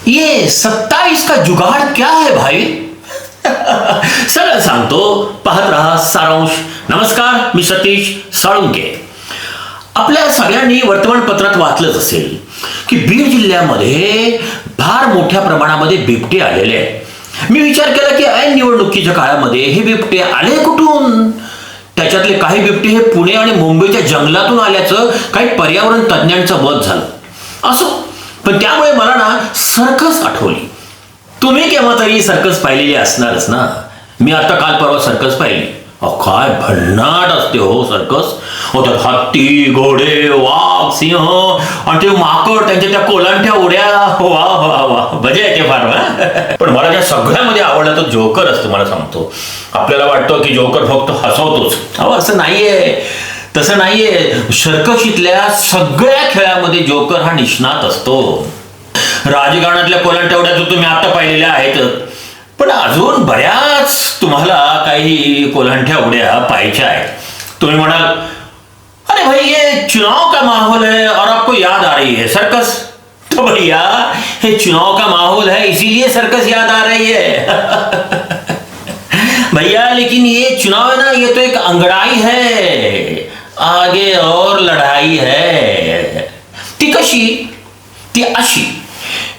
ये 27 का जुगाड़ क्या है भाई? सगळं सांगतो, पाहत रहा सारांश. नमस्कार, मी सतीश साळुंके. आपल्या सगळ्यांनी वर्तमानपत्रात वाचलंच असेल की बीड जिल्ह्यामध्ये फार मोठ्या प्रमाणामध्ये बिबटे आलेले आहेत. मी विचार केला की ऐन निवडणुकीच्या काळामध्ये हे बिबटे आले कुठून? त्याच्यातले काही बिबटे हे पुणे आणि मुंबईच्या जंगलातून आल्याचं काही पर्यावरण तज्ञांचं मत झालं. असो, पण त्यामुळे मला ना सर्कस आठवली. तुम्ही केव्हा तरी सर्कस पाहिलेली असणारच ना. मी आता काल परवा सर्कस पाहिली. काय भन्नाट असते हो सर्कस. त्यात हत्ती, घोडे, वाघ, सिंह आणि ते माकड, त्यांच्या त्या कोलांट्या उड्या. वा वा वा, मजा येते फार. पण मला त्या सगळ्यामध्ये आवडला तो जोकर असतो. मला सांगतो, आपल्याला वाटतं की जोकर फक्त हसवतोच. अहो, असं नाहीये, तसं नाहीये. सर्कशीतल्या सगळ्या खेळामध्ये जोकर हा निष्णात असतो. राजकारणातल्या कोलांट्या उड्या तुम्ही आता पाहिलेल्या आहेत, पण अजून बऱ्याच तुम्हाला काही कोलांट्या उड्या पाहायच्या आहेत. तुम्ही म्हणाल, अरे भाई ये चुनाव का माहौल है और आपको याद आ रही है सर्कस. तो भैया ये चुनाव का माहौल है, इसीलिए सर्कस याद आ रही है. भैया लेकिन ये चुनाव है ना, ये तो एक अंगड़ाई है, आगे और लढाई है. ती कशी? ती अशी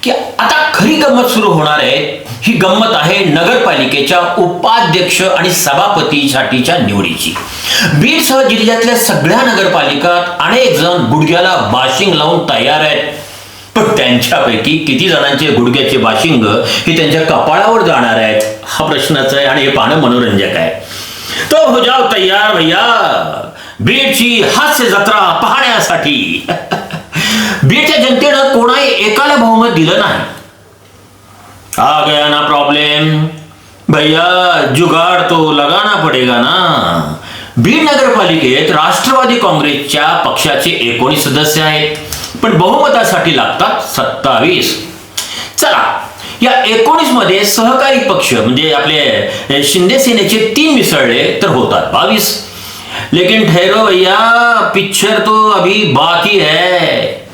की आता खरी गंमत सुरू होणार आहे. ही गंमत आहे नगरपालिकेच्या उपाध्यक्ष आणि सभापतीसाठीच्या निवडीची. बीडसह जिल्ह्यातल्या सगळ्या नगरपालिकात अनेक जण गुडघ्याला बाशिंग लावून तयार आहेत. पण त्यांच्यापैकी किती जणांचे गुडघ्याचे बाशिंग हे त्यांच्या कपाळावर जाणार आहेत, हा प्रश्नच आहे. आणि हे पाहणं मनोरंजक आहे. तो हो जाओ तयार भैया, बीडची हास्य जत्रा पाहण्यासाठी. बीडच्या जनतेनं कोणाही एकाला बहुमत दिलं नाही. आ गया ना प्रॉब्लेम भैया, जुगाड़ तो लगाना पडेगा ना. बीड नगरपालिकेत राष्ट्रवादी काँग्रेसच्या पक्षाचे 19 सदस्य आहेत, पण बहुमतासाठी लागतात 27. चला, या 19 मध्ये सहकारी पक्ष म्हणजे आपले शिंदे सेनेचे 3 मिसळले तर होतात 22. लेकिन ठहरो भैया, पिक्चर तो अभी बाकी है.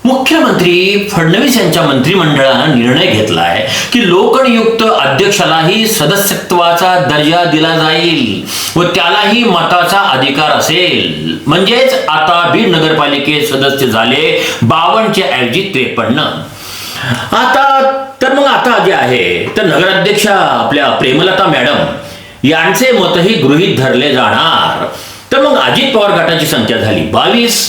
मुख्यमंत्री फडणवीस यांच्या मंत्रिमंडळानं निर्णय घेतलाय की लोकनियुक्त अध्यक्षालाही सदस्यत्वाचा दर्जा दिला जाईल व त्यालाही मताचा अधिकार असेल. म्हणजेच आता बीड नगरपालिकेत सदस्य झाले 52 ऐवजी 53. आता जे आहे तर नगराध्यक्षा आपल्या प्रेमलता मॅडम यांचे मतही गृहीत धरले जाणार. तर मग अजित पवार गटाची संख्या झाली 22.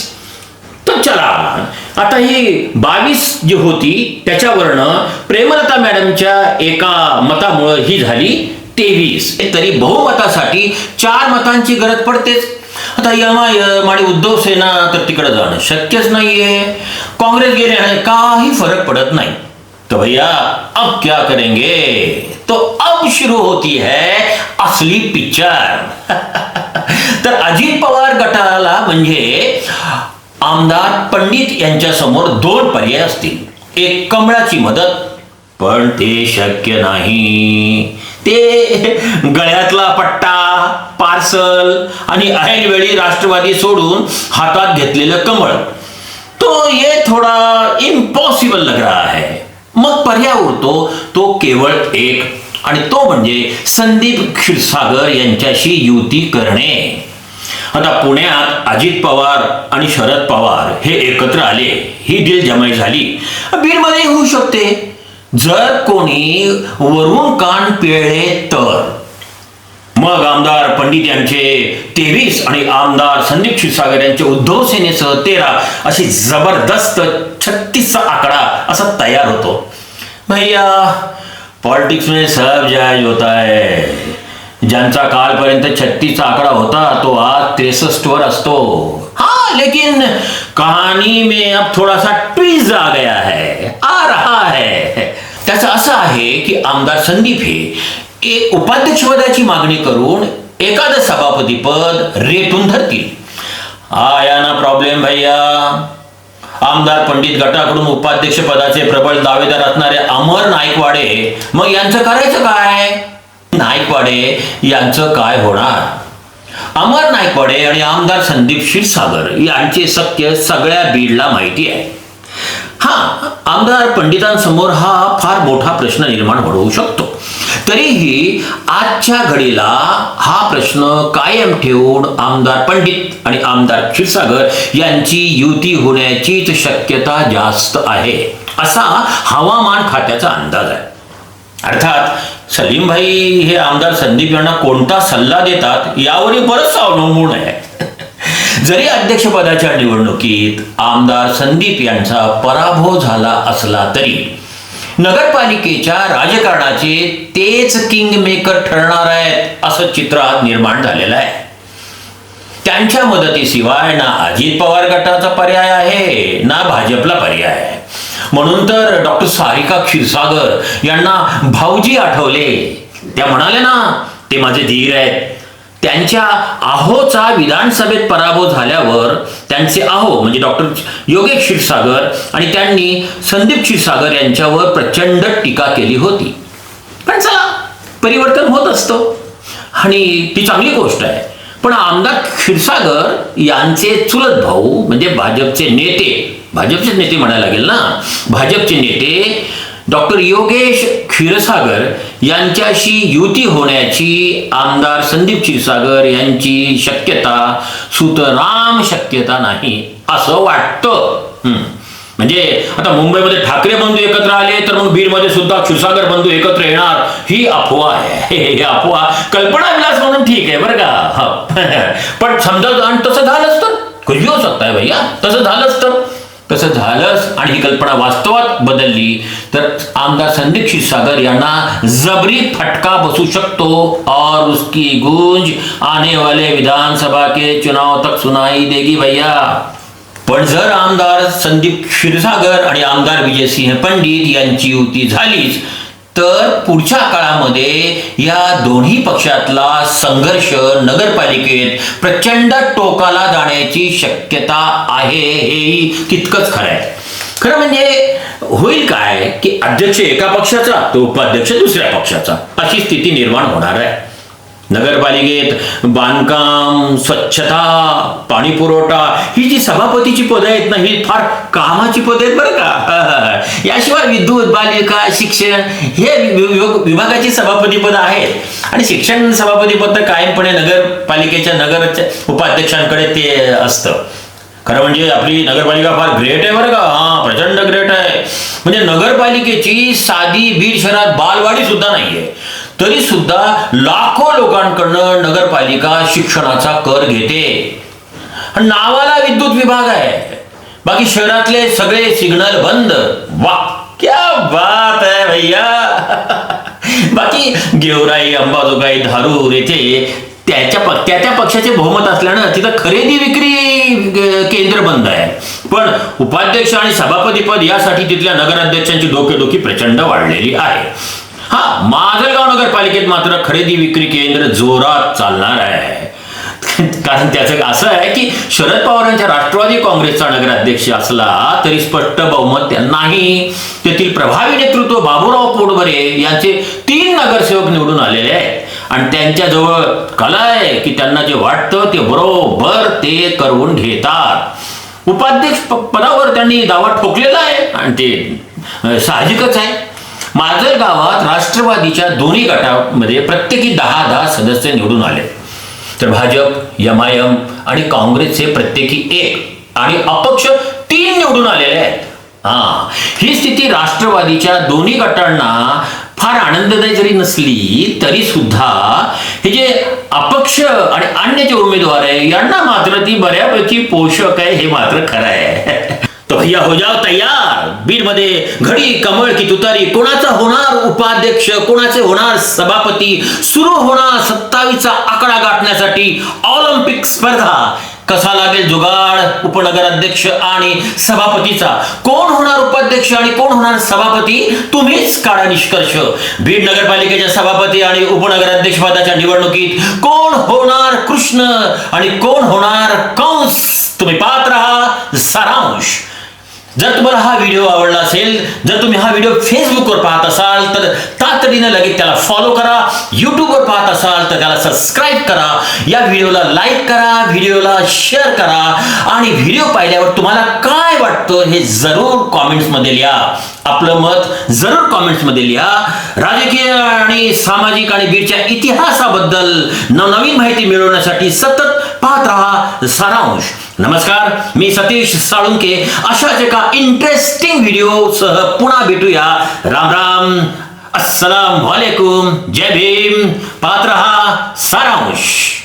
तर चला, आता ही 22 जी होती त्याच्यावरनं प्रेमलता मॅडमच्या एका मतामुळे ही झाली 23. तरी बहुमतासाठी 4 मतांची गरज पडतेच. आता एमआयएम आणि उद्धव सेना तर तिकडे जाणं शक्यच नाहीये. काँग्रेस गेल्याने काही फरक पडत नाही. तो भैया अब क्या करेंगे? तो अब शुरू होती है असली पिक्चर. तर अजित पवार गटाला म्हणजे आमदार पंडित यांच्या समोर 2 पर्याय असतील. एक, कमळाची मदत, पण ते शक्य नाही. ते गळ्यातला पट्टा, पार्सल आणि ऐन वेळी राष्ट्रवादी सोडून हातात घेतलेलं कमळ, तो ये थोडा इम्पॉसिबल लग रहा है. मग पर्याय उरतो तो केवळ एक, आणि तो म्हणजे संदीप क्षीरसागर यांच्याशी युती करणे. आता पुण्यात अजित पवार आणि शरद पवार हे एकत्र आले, ही डील जमाई झाली. बीडमध्ये होऊ शकते जर कोणी वरून कान पिळले तर. मग आमदार पंडित यांचे 23 आणि आमदार संदीप क्षीरसागर यांचे उद्धव सेनेसह 13 अशी जबरदस्त 36चा आकडा असा तयार होतो. भैया पॉलिटिक्स में सब जायज होता है. ज्यांचा कालपर्यंत 36चा आकडा होता तो आज 63 वर असतो. हाँ, लेकिन कहानी में अब थोड़ा सा ट्विस्ट आ गया है, आ रहा है. त्याचं असं आहे की आमदार संदीप हे एक उपाध्यक्षपदाची मागणी करून एखादं सभापती पद रेटून धरतील. आया ना प्रॉब्लेम भैया. आमदार पंडित गटाकडून उपाध्यक्ष पदाचे प्रबळ दावेदार असणारे अमर नाईकवाडे, मग यांचं करायचं काय? नाईकवाडे यांचं काय होणार? अमर नाईकवाडे आणि आमदार संदीप क्षीरसागर यांचे सत्य सगळ्या बीडला माहिती आहे. हा, आमदार पंडितांसमोर हा फार मोठा प्रश्न निर्माण होऊ शकतो. तरीही आजच्या घडीला हा प्रश्न कायम ठेवून आमदार पंडित आणि आमदार क्षीरसागर यांची युती होण्याचीच शक्यता जास्त आहे, असा हवामान खात्याचा अंदाज आहे. अर्थात सलीमभाई हे आमदार संदीप यांना कोणता सल्ला देतात यावरही बरंच अवलंबून आहे. जरी अध्यक्षपदाच्या निवडणुकीत आमदार संदीप यांचा पराभव झाला असला तरी नगरपालिकेच्या राजकारणाचे तेच किंग मेकर ठरणार आहेत असं चित्र निर्माण झालेलं आहे. त्यांच्या मदतीशिवाय ना अजित पवार गटाचा पर्याय आहे ना भाजपला पर्याय आहे. म्हणून तर डॉक्टर सारिका क्षीरसागर यांना भाऊजी आठवले. त्या म्हणाले ना, ते माझे धीर आहेत. त्यांच्या आहोचा विधानसभेत पराभव झाल्यावर त्यांचे आहो म्हणजे डॉक्टर योगेश क्षीरसागर आणि त्यांनी संदीप क्षीरसागर यांच्यावर प्रचंड टीका केली होती. पण चला, परिवर्तन होत असतं आणि ती चांगली गोष्ट आहे. पण आमदार क्षीरसागर यांचे चुलत भाऊ म्हणजे भाजपचे नेते म्हणायला लागेल ना, भाजपचे नेते डॉक्टर योगेश क्षीरसागर यांच्याशी युती होण्याची आमदार संदीप क्षीरसागर यांची शक्यता सुतराम शक्यता नाही असं वाटतं. म्हणजे आता मुंबईमध्ये ठाकरे बंधू एकत्र आले तर मग बीडमध्ये सुद्धा क्षीरसागर बंधू एकत्र येणार ही अफवा आहे. ही अफवा कल्पना विलास म्हणून ठीक आहे बरं का, पण समजा आणि तसं झालंच तर कुछ भी हो सकता है भैया. तसं झालंच आणि ही कल्पना वास्तवात बदलली तर आमदार संदीप क्षीरसागर यांना जबरी फटका बसू शकतो और उसकी गूंज आने वाले विधानसभा के चुनाव तक सुनाई देगी भैया. पण जर आमदार संदीप क्षीरसागर आणि आमदार विजयसिंह पंडित यांची युती झालीच तर पुढच्या काळामध्ये या दोन्ही पक्षातला संघर्ष नगरपालिकेत प्रचंड टोकाला जाण्याची शक्यता आहे. हेही तितकंच खरं आहे. खरं म्हणजे होईल काय की अध्यक्ष एका पक्षाचा तो उपाध्यक्ष दुसऱ्या पक्षाचा अशी स्थिती निर्माण होणार आहे. नगरपालिकेत बांधकाम, स्वच्छता, पाणी पुरवठा ही जी सभापतीची पदं आहेत ना, ही फार कामाची पदं आहेत बरं का. याशिवाय विद्युत, बालिका, शिक्षण हे विभागाची सभापती पदं आहेत आणि शिक्षण सभापती पद कायमपणे नगरपालिकेच्या उपाध्यक्षांकडे ते असतं. खरं म्हणजे आपली नगरपालिका फार ग्रेट आहे बरं का. प्रचंड ग्रेट आहे. म्हणजे नगरपालिकेची साधी बीड शहरात बालवाडी सुद्धा नाहीये, तरी सुद्धा लाखो लोकांकडनं नगरपालिका शिक्षणाचा कर घेते. नावाला विद्युत विभाग आहे, बाकी शहरातले सगळे सिग्नल बंद. वा, क्या बात है भैया. बाकी गेवराई, अंबाजोगाई, धारूर येथे त्या पक्षाचे बहुमत असल्यानं तिथं खरेदी विक्री केंद्र बंद आहे. पण उपाध्यक्ष आणि सभापती पद यासाठी तिथल्या नगराध्यक्षांची डोकेदुखी प्रचंड वाढलेली आहे. माजलगाव नगरपालिकेत मात्र खरेदी विक्री केंद्र जोरात चालणार आहे. कारण त्याचं असं आहे की शरद पवारांच्या राष्ट्रवादी काँग्रेसचा नगराध्यक्ष असला तरी स्पष्ट बहुमत त्यांनाही. तेथील प्रभावी नेतृत्व बाबूराव पोटभरे यांचे 3 नगरसेवक निवडून आलेले आहेत आणि त्यांच्याजवळ कला आहे की त्यांना जे वाटतं ते बरोबर ते करून घेतात. उपाध्यक्ष पदावर त्यांनी दावा ठोकलेला आहे आणि ते साहजिकच आहे. माजल गावात राष्ट्रवादीच्या दोन्ही गटामध्ये प्रत्येकी 10-10 सदस्य निवडून आले, तर भाजप, MIM आणि काँग्रेसचे प्रत्येकी 1 आणि अपक्ष 3 निवडून आलेले आहेत. ही स्थिती राष्ट्रवादीच्या दोन्ही गटांना फार आनंददायी जरी नसली तरी सुद्धा हे जे अपक्ष आणि अन्य जे उमेदवार आहे यांना मात्र ती बऱ्यापैकी पोषक आहे, हे मात्र खरं आहे. तो भैया हो जाओ तयार. बीड मध्ये घडी कमळ की तुतारी, कोणाचा होणार उपाध्यक्ष, कोणाचे होणार सभापती, सुरू होणार 27चा आकडा गाठण्यासाठी ऑलिम्पिक स्पर्धा. कसा लागेल जुगाड उपनगराध्यक्ष आणि सभापतीचा, कोण होणार उपाध्यक्ष आणि कोण होणार सभापती, तुम्हीच काढा निष्कर्ष. बीड नगरपालिकेच्या सभापती आणि उपनगराध्यक्ष पदाच्या निवडणुकीत कोण होणार कृष्ण आणि कोण होणार कंस, तुम्ही पाहत राहा सारांश. जर तुम्हाला हा व्हिडिओ आवडला असेल, जर तुम्ही हा व्हिडिओ फेसबुकवर पाहत असाल तर तातडीनं लगेच त्याला फॉलो करा. युट्यूबवर पाहत असाल तर त्याला सबस्क्राईब करा. या व्हिडिओला लाईक करा, व्हिडिओला शेअर करा आणि व्हिडिओ पाहिल्यावर तुम्हाला काय वाटतं हे जरूर कॉमेंट्समध्ये लिहा. आपलं मत जरूर कॉमेंट्समध्ये लिहा. राजकीय आणि सामाजिक आणि बीडच्या इतिहासाबद्दल नवनवीन माहिती मिळवण्यासाठी सतत पाहत रहा सारांश. नमस्कार, मी सतीश साळुंके. अशाच एका इंटरेस्टिंग व्हिडिओ सह पुन्हा भेटूया. राम राम, अस्सलाम वालेकुम, जय भीम. पाहत रहा सारांश.